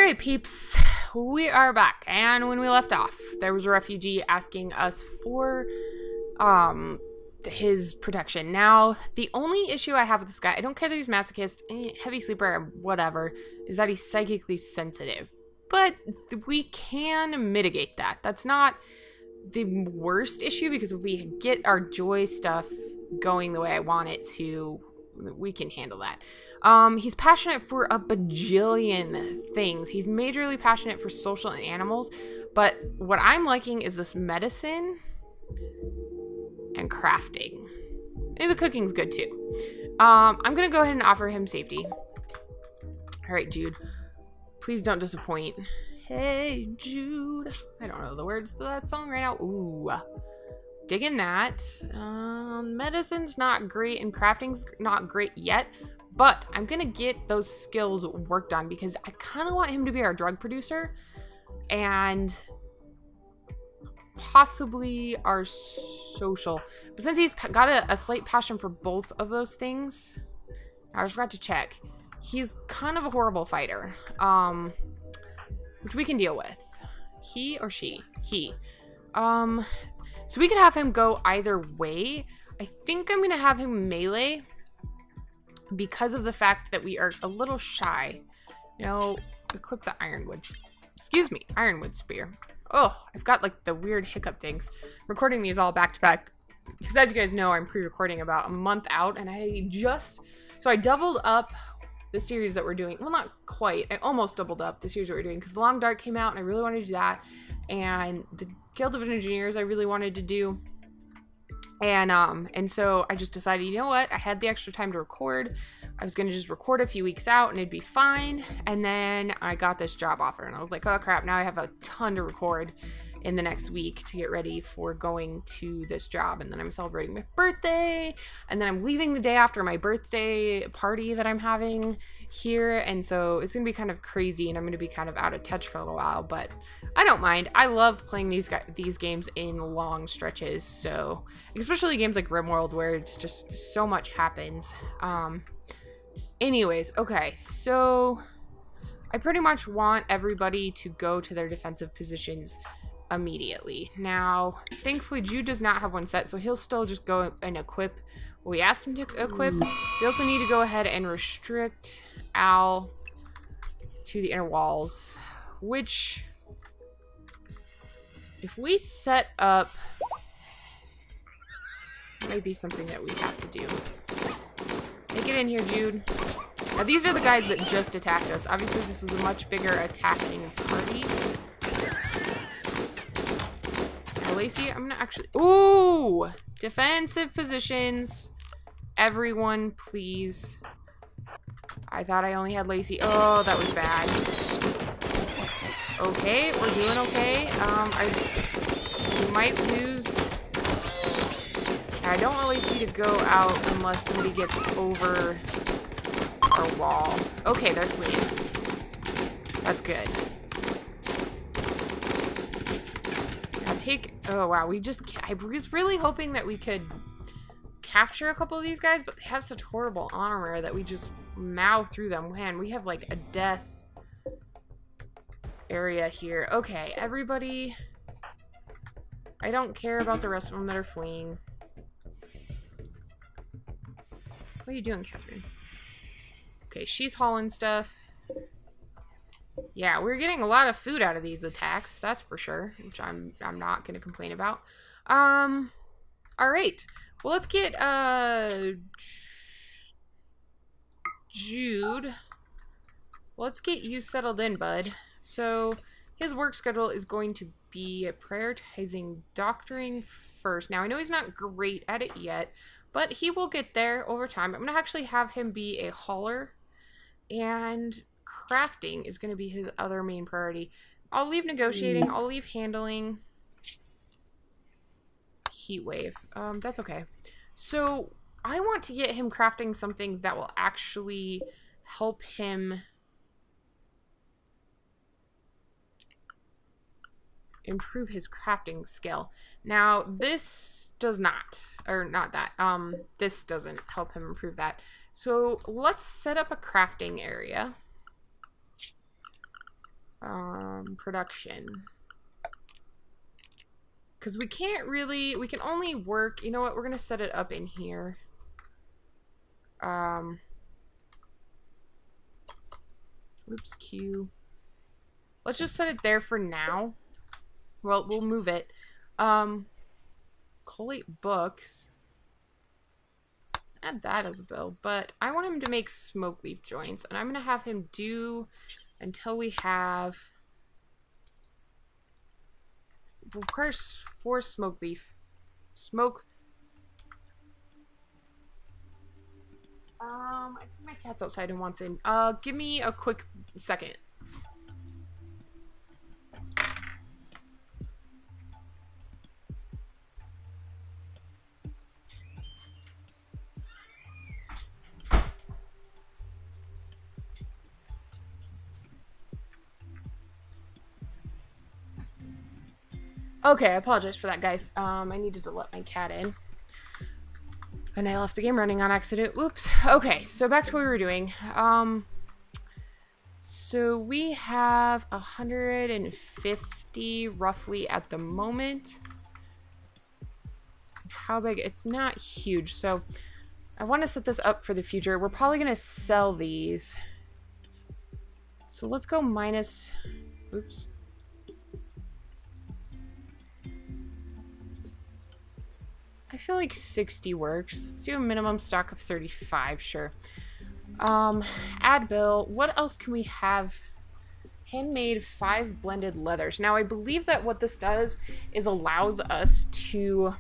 Alright, peeps, we are back, and when we left off, there was a refugee asking us for, his protection. Now, the only issue I have with this guy, I don't care that he's masochist, heavy sleeper, whatever, is that he's psychically sensitive. But we can mitigate that. That's not the worst issue, because if we get our joy stuff going the way I want it to, we can handle that. He's passionate for a bajillion things. He's majorly passionate for social and animals, but what I'm liking is this medicine and crafting. And the cooking's good too. I'm gonna go ahead and offer him safety. All right, Jude, please don't disappoint. Hey, Jude. I don't know the words to that song right now. Ooh. Digging that. Medicine's not great and crafting's not great yet, but I'm gonna get those skills worked on because I kind of want him to be our drug producer and possibly our social. But since he's got a slight passion for both of those things, I forgot to check. He's kind of a horrible fighter, which we can deal with. He or she? He. So we could have him go either way. I think I'm going to have him melee because of the fact that we are a little shy. You know, equip the ironwood spear. Oh, I've got like the weird hiccup things. Recording these all back to back. Because as you guys know, I'm pre-recording about a month out. And so I doubled up the series that we're doing. Well, not quite. I almost doubled up the series that we're doing because The Long Dark came out and I really wanted to do that. And the Guild of Engineers I really wanted to do. And so I just decided, you know what? I had the extra time to record. I was going to just record a few weeks out and it'd be fine. And then I got this job offer and I was like, oh crap, now I have a ton to record in the next week to get ready for going to this job. And then I'm celebrating my birthday. And then I'm leaving the day after my birthday party that I'm having here. And so it's going to be kind of crazy and I'm going to be kind of out of touch for a little while, but I don't mind. I love playing these games in long stretches. So especially games like RimWorld where it's just so much happens. Anyways, okay, so I pretty much want everybody to go to their defensive positions immediately. Now, thankfully, Jude does not have one set, so he'll still just go and equip what we asked him to equip. We also need to go ahead and restrict Al to the inner walls, which, if we set up, might be something that we have to do. Make it in here, Jude. Now, these are the guys that just attacked us. Obviously, this is a much bigger attacking party. Lacey, I'm gonna actually... Ooh! Defensive positions. Everyone, please. I thought I only had Lacey. Oh, that was bad. Okay, we're doing okay. We might lose... I don't want Lacey to go out unless somebody gets over our wall. Okay, they're fleeing. That's good. Oh wow, I was really hoping that we could capture a couple of these guys, but they have such horrible armor that we just mow through them. Man, we have like a death area here. Okay, everybody, I don't care about the rest of them that are fleeing. What are you doing, Catherine? Okay, she's hauling stuff. Yeah, we're getting a lot of food out of these attacks, that's for sure, which I'm not gonna complain about. All right. Well, let's get Jude. Let's get you settled in, bud. So his work schedule is going to be prioritizing doctoring first. Now, I know he's not great at it yet, but he will get there over time. I'm gonna actually have him be a hauler, and crafting is going to be his other main priority. I'll leave negotiating. I'll leave handling. Heat wave. That's okay. So I want to get him crafting something that will actually help him improve his crafting skill. Now, this does not, or not that. This doesn't help him improve that. So let's set up a crafting area. Production. Because we can't really, we can only work, you know what, we're going to set it up in here. Oops, Q. Let's just set it there for now. Well, we'll move it. Collate books. Add that as a build, but I want him to make smoke leaf joints, and I'm going to have him do until we have... Of course, 4 smoke leaf. Smoke. I think my cat's outside and wants in. Give me a quick second. Okay, I apologize for that, guys. I needed to let my cat in. And I left the game running on accident. Oops. Okay, so back to what we were doing. So we have 150 roughly at the moment. How big? It's not huge, so I want to set this up for the future. We're probably going to sell these. So let's go minus... Oops. I feel like 60 works. Let's do a minimum stock of 35, sure. Add bill. What else can we have? Handmade 5 blended leathers. Now, I believe that what this does is allows us to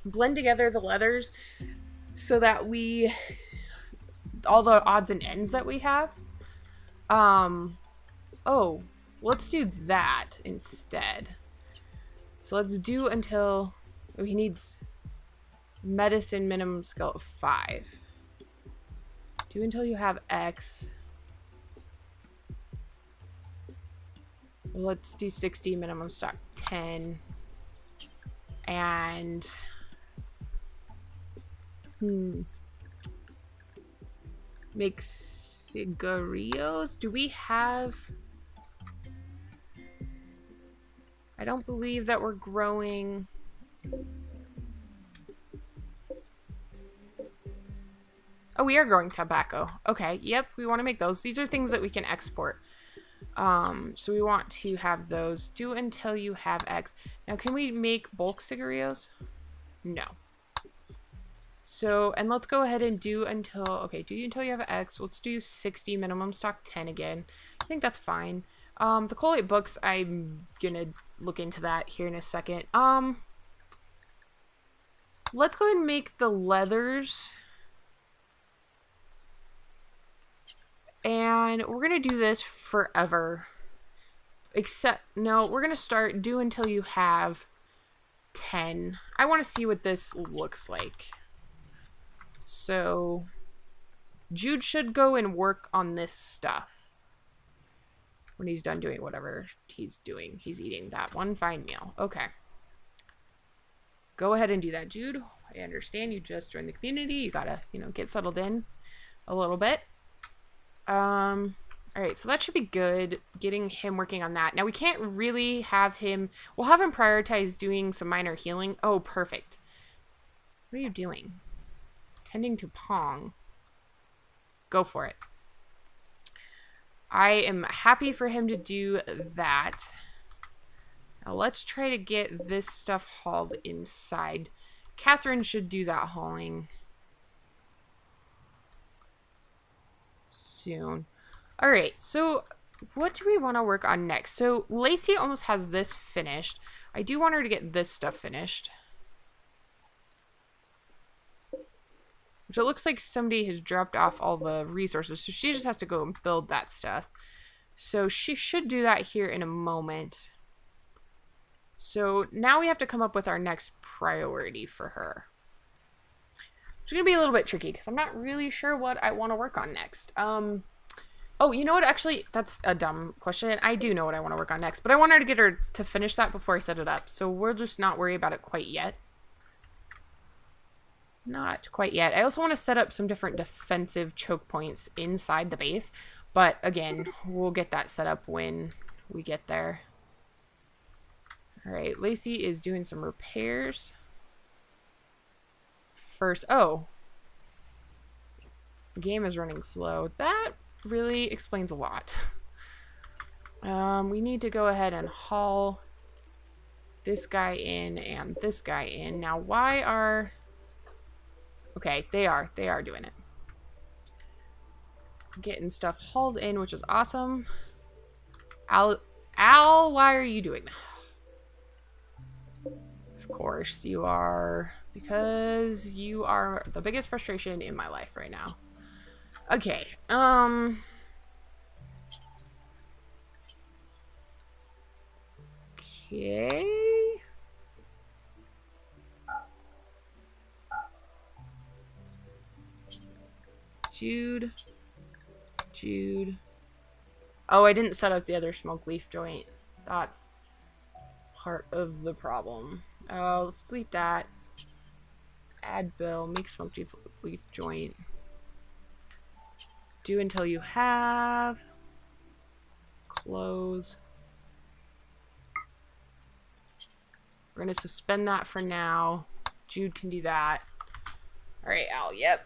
blend together the leathers so that we... all the odds and ends that we have. Oh, let's do that instead. So let's do until... Oh, he needs medicine minimum skill of 5. Do until you have X. Well, let's do 60 minimum stock 10. And make cigarillos. Do we have... I don't believe that we're growing... Oh, we are growing tobacco. Okay, yep, we want to make those. These are things that we can export. So we want to have those. Do until you have X. Now, can we make bulk cigarillos? No. So, and let's go ahead and do until... Okay, do until you have X. Let's do 60 minimum stock 10 again. I think that's fine. The collate books, I'm gonna look into that here in a second. Let's go ahead and make the leathers. And we're going to do this forever. Except, no, we're going to start do until you have 10. I want to see what this looks like. So, Jude should go and work on this stuff. When he's done doing whatever he's doing. He's eating that one fine meal. Okay. Go ahead and do that, Jude. I understand you just joined the community. You gotta, you know, get settled in a little bit. Alright, so that should be good. Getting him working on that. Now, we can't really have him... We'll have him prioritize doing some minor healing. Oh, perfect. What are you doing? Tending to Pong. Go for it. I am happy for him to do that. Now let's try to get this stuff hauled inside. Catherine should do that hauling soon. Alright, so what do we want to work on next? So Lacey almost has this finished. I do want her to get this stuff finished. Which it looks like somebody has dropped off all the resources, so she just has to go and build that stuff. So she should do that here in a moment. So now we have to come up with our next priority for her. It's going to be a little bit tricky because I'm not really sure what I want to work on next. Oh, you know what? Actually, that's a dumb question. I do know what I want to work on next, but I want her to get her to finish that before I set it up. So we'll just not worry about it quite yet. Not quite yet. I also want to set up some different defensive choke points inside the base. But again, we'll get that set up when we get there. Alright, Lacey is doing some repairs. First, oh. The game is running slow. That really explains a lot. We need to go ahead and haul this guy in and this guy in. Now, why are... Okay, they are doing it. Getting stuff hauled in, which is awesome. Al, why are you doing that? Of course, you are. Because you are the biggest frustration in my life right now. Okay, Okay. Jude. Oh, I didn't set up the other smoke leaf joint. That's part of the problem. Oh, let's delete that. Add bill. Make smoke leaf joint. Do until you have. Close. We're going to suspend that for now. Jude can do that. Alright, Al, yep.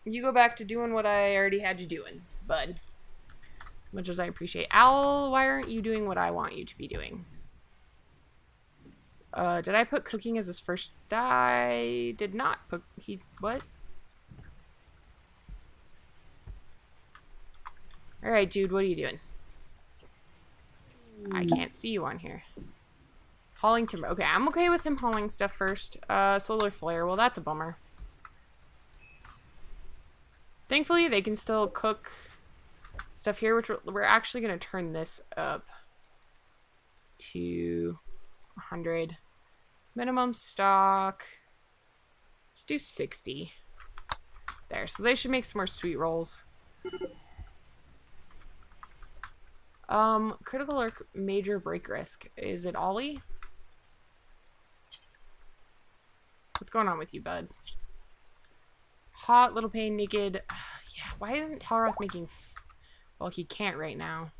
You go back to doing what I already had you doing, bud. Much as I appreciate. Al, why aren't you doing what I want you to be doing? Did I put cooking as his first? I did not put... What? Alright, Jude, what are you doing? I can't see you on here. Hauling timber. Okay, I'm okay with him hauling stuff first. Solar flare. Well, that's a bummer. Thankfully, they can still cook stuff here, which we're actually going to turn this up to 100. Minimum stock. Let's do 60. There. So they should make some more sweet rolls. Critical or major break risk. Is it Ollie? What's going on with you, bud? Hot, little pain, naked. Yeah, why isn't Talroth making... Well, he can't right now.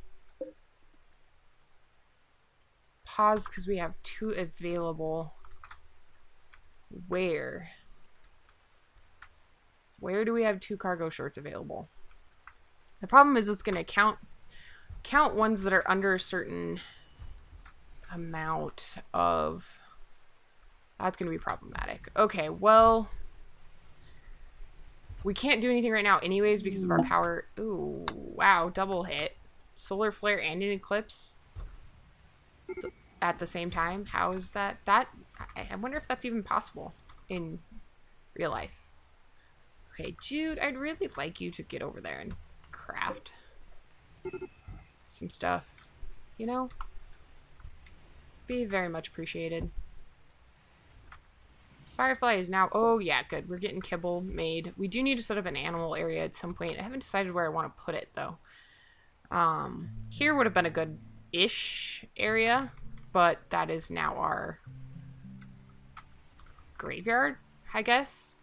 Pause, because we have 2 available. Where? Where do we have 2 cargo shorts available? The problem is it's going to count ones that are under a certain amount of... That's going to be problematic. Okay, well... We can't do anything right now anyways because of our power. Ooh, wow, double hit. Solar flare and an eclipse at the same time. How is that? I wonder if that's even possible in real life. Okay, Jude, I'd really like you to get over there and craft some stuff. You know? Be very much appreciated. Firefly is now... Oh, yeah, good. We're getting kibble made. We do need to set up an animal area at some point. I haven't decided where I want to put it, though. Here would have been a good-ish area, but that is now our graveyard, I guess.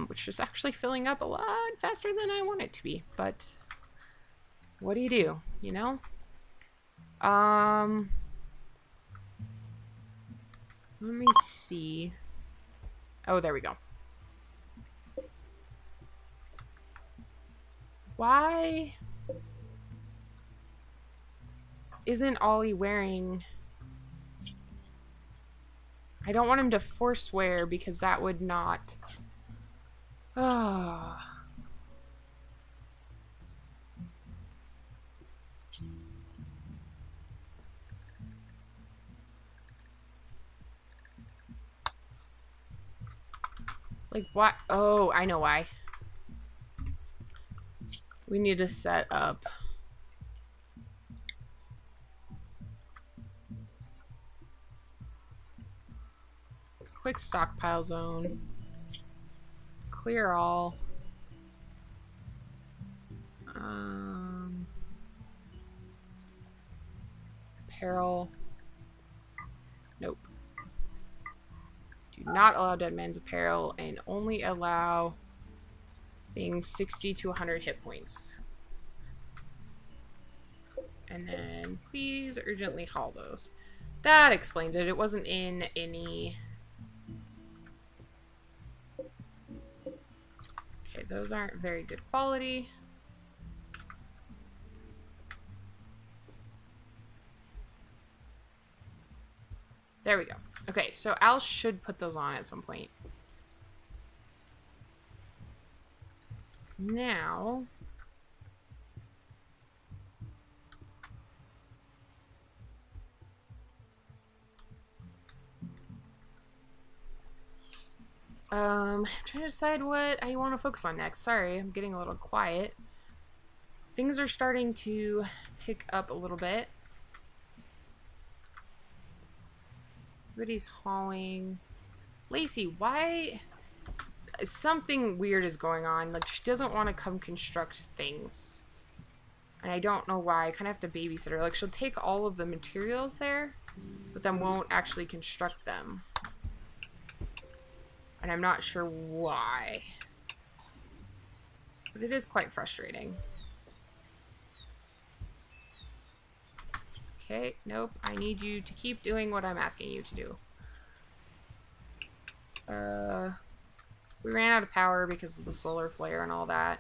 Which is actually filling up a lot faster than I want it to be. But what do? You know? Let me see. Oh, there we go. Why isn't Ollie wearing... I don't want him to force wear because that would not... Oh. Like, what? Oh, I know why. We need to set up... Quick stockpile zone. Clear all. Apparel. Nope. Do Not allow dead man's apparel and only allow things 60 to 100 hit points. And then please urgently haul those. That explains it. It wasn't in any... Okay, those aren't very good quality. There we go. Okay, so Al should put those on at some point. Now... I'm trying to decide what I want to focus on next. Sorry, I'm getting a little quiet. Things are starting to pick up a little bit. Everybody's hauling. Lacey, why? Something weird is going on. Like, she doesn't want to come construct things. And I don't know why. I kind of have to babysit her. Like, she'll take all of the materials there, but then won't actually construct them. And I'm not sure why. But it is quite frustrating. Okay, nope. I need you to keep doing what I'm asking you to do. We ran out of power because of the solar flare and all that.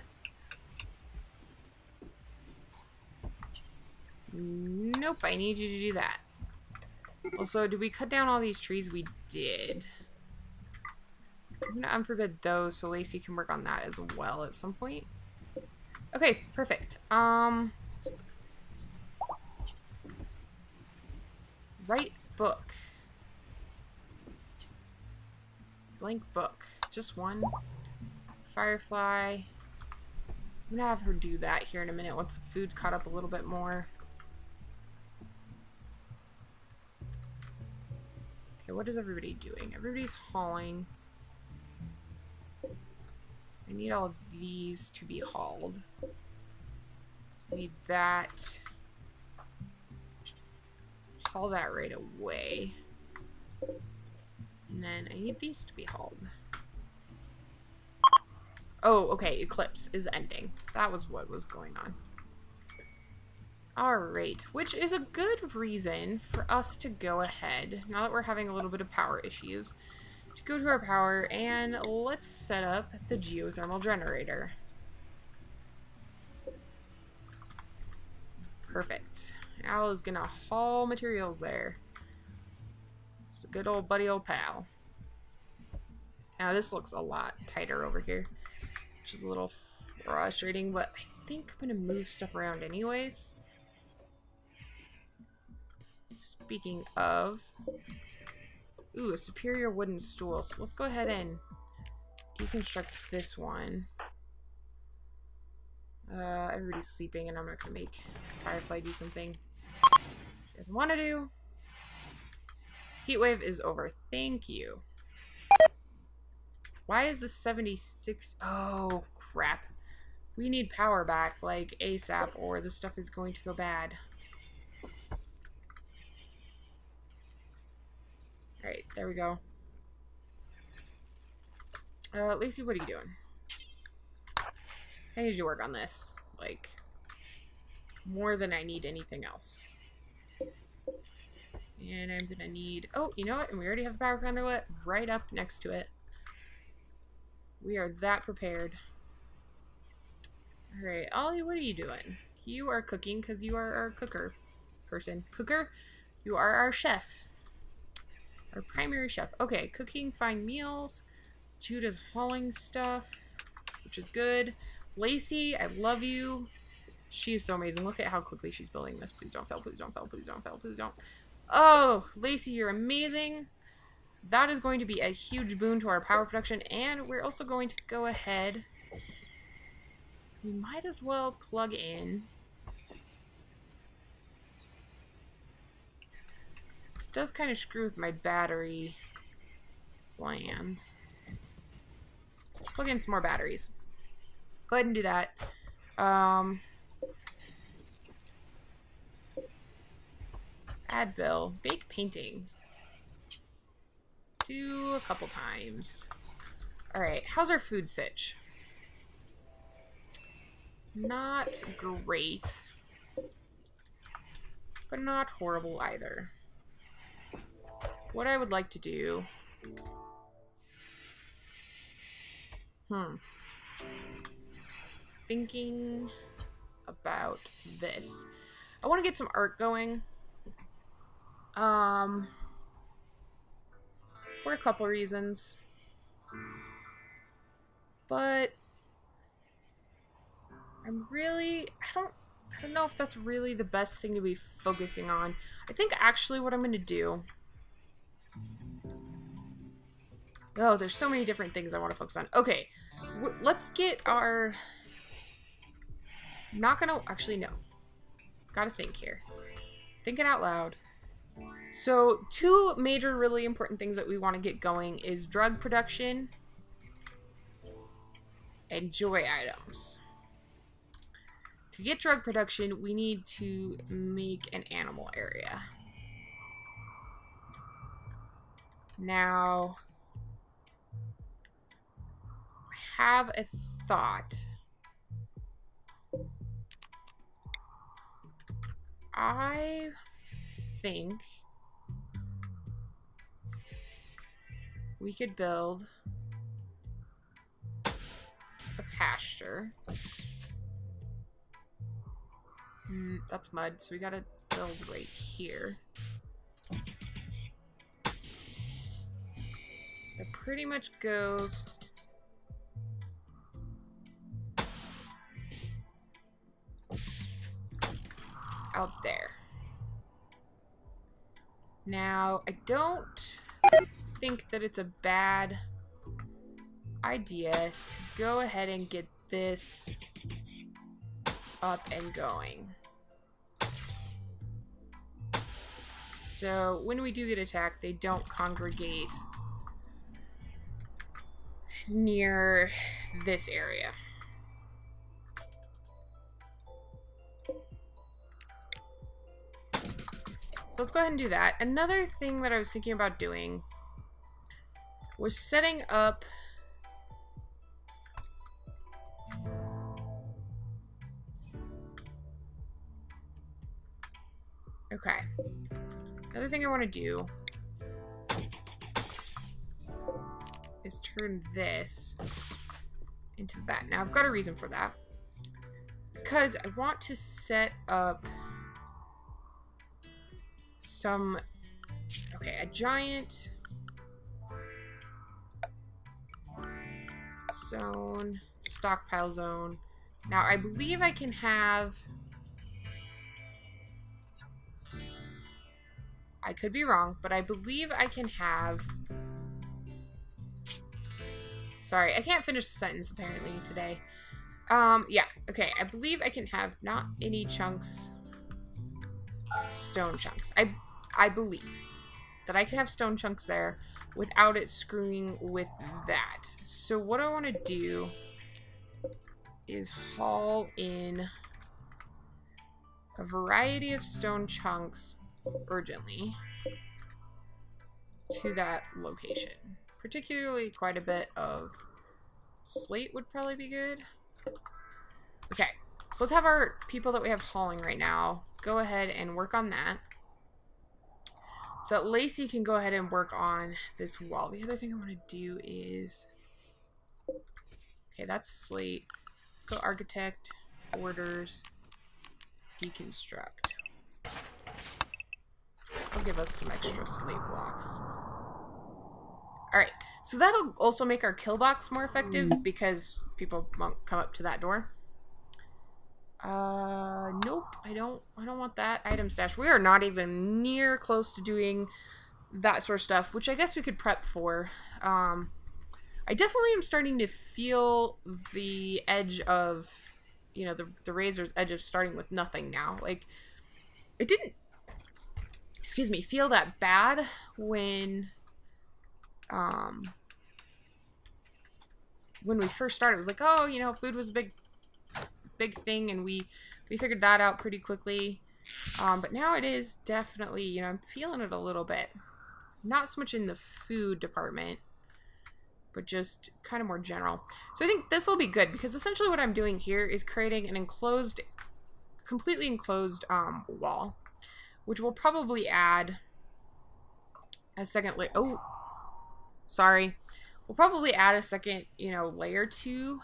Nope, I need you to do that. Also, did we cut down all these trees? We did. So I'm gonna unforbid those so Lacey can work on that as well at some point. Okay, perfect. Write book. Blank book. Just one. Firefly. I'm gonna have her do that here in a minute once the food's caught up a little bit more. Okay, what is everybody doing? Everybody's hauling. I need all of these to be hauled. I need that. Haul that right away. And then I need these to be hauled. Oh, okay, Eclipse is ending. That was what was going on. Alright, which is a good reason for us to go ahead, now that we're having a little bit of power issues, to go to our power and let's set up the geothermal generator. Perfect. Al is gonna haul materials there. It's a good old buddy old pal. Now this looks a lot tighter over here, which is a little frustrating, but I think I'm gonna move stuff around anyways. Speaking of, ooh, a superior wooden stool. So let's go ahead and deconstruct this one. Everybody's sleeping and I'm not gonna make Firefly do something she doesn't want to do. Heatwave is over. Thank you. Why is this 76? Oh, crap. We need power back, like, ASAP, or this stuff is going to go bad. Alright, there we go. Lacey, what are you doing? I need you to work on this. Like, more than I need anything else. And I'm gonna need... Oh, you know what? And we already have the power conduit right up next to it. We are that prepared. Alright, Ollie, what are you doing? You are cooking because you are our cooker person. Cooker? You are our chef. Our primary chef. Okay, cooking, fine meals. Jude is hauling stuff, which is good. Lacey, I love you. She is so amazing. Look at how quickly she's building this. Please don't fail, please don't fail, please don't fail, please don't. Oh, Lacey, you're amazing. That is going to be a huge boon to our power production, and we're also going to go ahead. We might as well plug in. This does kind of screw with my battery plans. Plug in some more batteries. Go ahead and do that. Add bill. Bake painting. Do a couple times. Alright, how's our food sitch? Not great. But not horrible either. What I would like to do... Thinking about this. I want to get some art going. For a couple reasons. But I'm really... I don't know if that's really the best thing to be focusing on. I think actually what I'm going to do... Oh, there's so many different things I want to focus on. Okay, let's get our... I'm not gonna... Actually, no. Gotta think here. Thinking out loud. So, two major really important things that we want to get going is drug production and joy items. To get drug production, we need to make an animal area. Now, I have a thought. I think we could build a pasture. That's mud, so we gotta build right here. It pretty much goes out there. Now, I don't think that it's a bad idea to go ahead and get this up and going. So when we do get attacked, they don't congregate near this area. So let's go ahead and do that. Another thing that I was thinking about doing was setting up okay. Another thing I want to do is turn this into that. Now I've got a reason for that. Because I want to set up some, okay, a giant zone, stockpile zone. Now I believe I can have, I could be wrong, but I believe I can have, sorry, I can't finish the sentence apparently today. Yeah, okay, I believe I can have not any chunks, stone chunks. I believe that I can have stone chunks there without it screwing with that. So what I want to do is haul in a variety of stone chunks urgently to that location. Particularly quite a bit of slate would probably be good. Okay, so let's have our people that we have hauling right now go ahead and work on that. So Lacey can go ahead and work on this wall. The other thing I want to do is... Okay, that's slate. Let's go architect, orders, deconstruct. I'll give us some extra slate blocks. Alright, so that'll also make our kill box more effective because people won't come up to that door. Nope, I don't want that item stash. We are not even near close to doing that sort of stuff, which I guess we could prep for. I definitely am starting to feel the edge of, you know, the razor's edge of starting with nothing now. Like, it didn't, excuse me, feel that bad when we first started. It was like, oh, you know, food was a big thing, and we figured that out pretty quickly. But now it is definitely, you know, I'm feeling it a little bit. not so much in the food department, but just kind of more general. So I think this will be good because essentially what I'm doing here is creating an enclosed, completely enclosed wall, which will probably add a second layer. Oh, sorry. We'll probably add a second, you know, layer to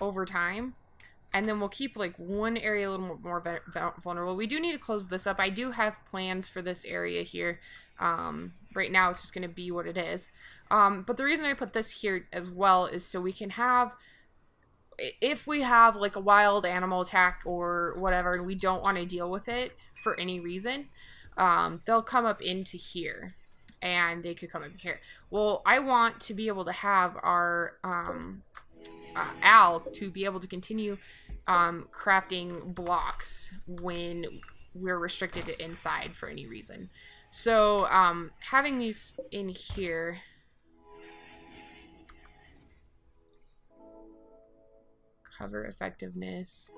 over time. And then we'll keep like one area a little more vulnerable. We do need to close this up. I do have plans for this area here. Right now it's just going to be what it is. But the reason I put this here as well is so we can have, if we have like a wild animal attack or whatever and we don't want to deal with it for any reason, they'll come up into here and they could come in here. Well, I want to be able to have our Al to be able to continue crafting blocks when we're restricted inside for any reason. So having these in here, cover effectiveness.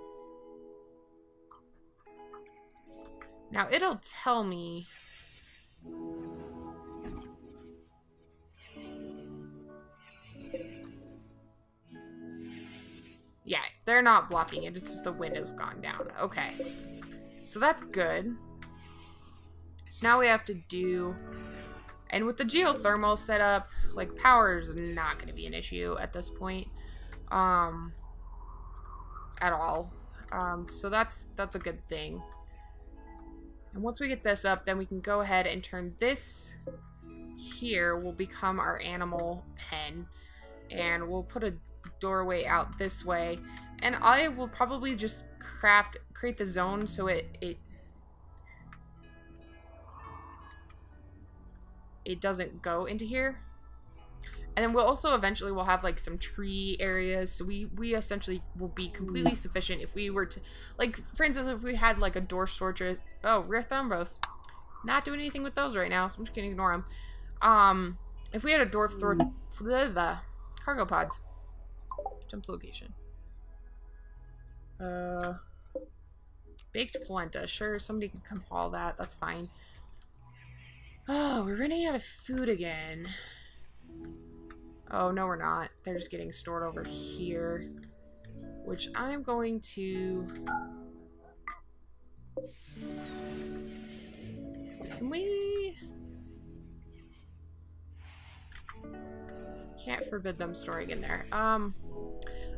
Now it'll tell me yeah, they're not blocking it. It's just the wind has gone down. Okay. So that's good. So now we have to do... And with the geothermal setup, like, power is not going to be an issue at this point. At all. So that's a good thing. And once we get this up, then we can go ahead and turn this here will become our animal pen. And we'll put a doorway out this way, and I will probably just create the zone so it doesn't go into here. And then we'll also eventually we'll have like some tree areas, so we essentially will be completely sufficient if we were to, like, for instance, if we had like a Dwarf Fortress. Oh, rare Thumbos. Not doing anything with those right now, so I'm just gonna ignore them. If we had a Dwarf the cargo pods. Jump to location. Baked polenta. Sure, somebody can come haul that. That's fine. Oh, we're running out of food again. Oh, no, we're not. They're just getting stored over here. Which I'm going to... Can we... Can't forbid them storing in there.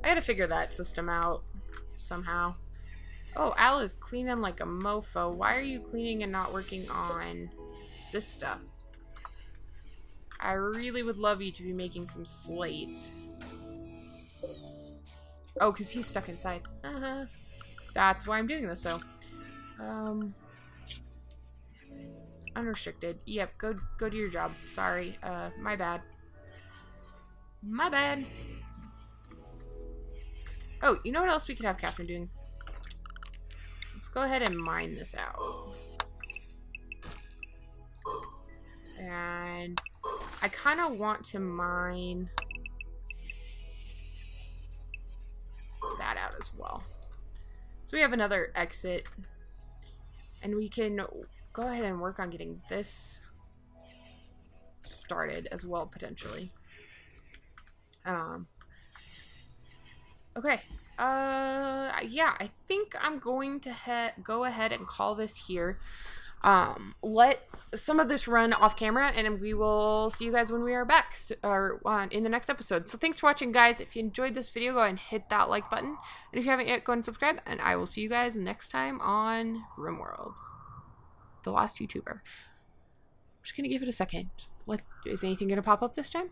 I gotta figure that system out somehow. Oh, Al is cleaning like a mofo. Why are you cleaning and not working on this stuff? I really would love you to be making some slate. Oh, because he's stuck inside. That's why I'm doing this, so. Unrestricted. Yep, go do your job. Sorry. My bad. My bad. Oh, you know what else we could have Catherine doing? Let's go ahead and mine this out. And I kind of want to mine that out as well. So we have another exit. And we can go ahead and work on getting this started as well, potentially. Okay. Yeah, I think I'm going to go ahead and call this here. Let some of this run off camera, and we will see you guys when we are back, or in the next episode. So thanks for watching, guys. If you enjoyed this video, go ahead and hit that like button. And if you haven't yet, go ahead and subscribe, and I will see you guys next time on RimWorld. The Lost YouTuber. I'm just gonna give it a second. Is anything gonna pop up this time?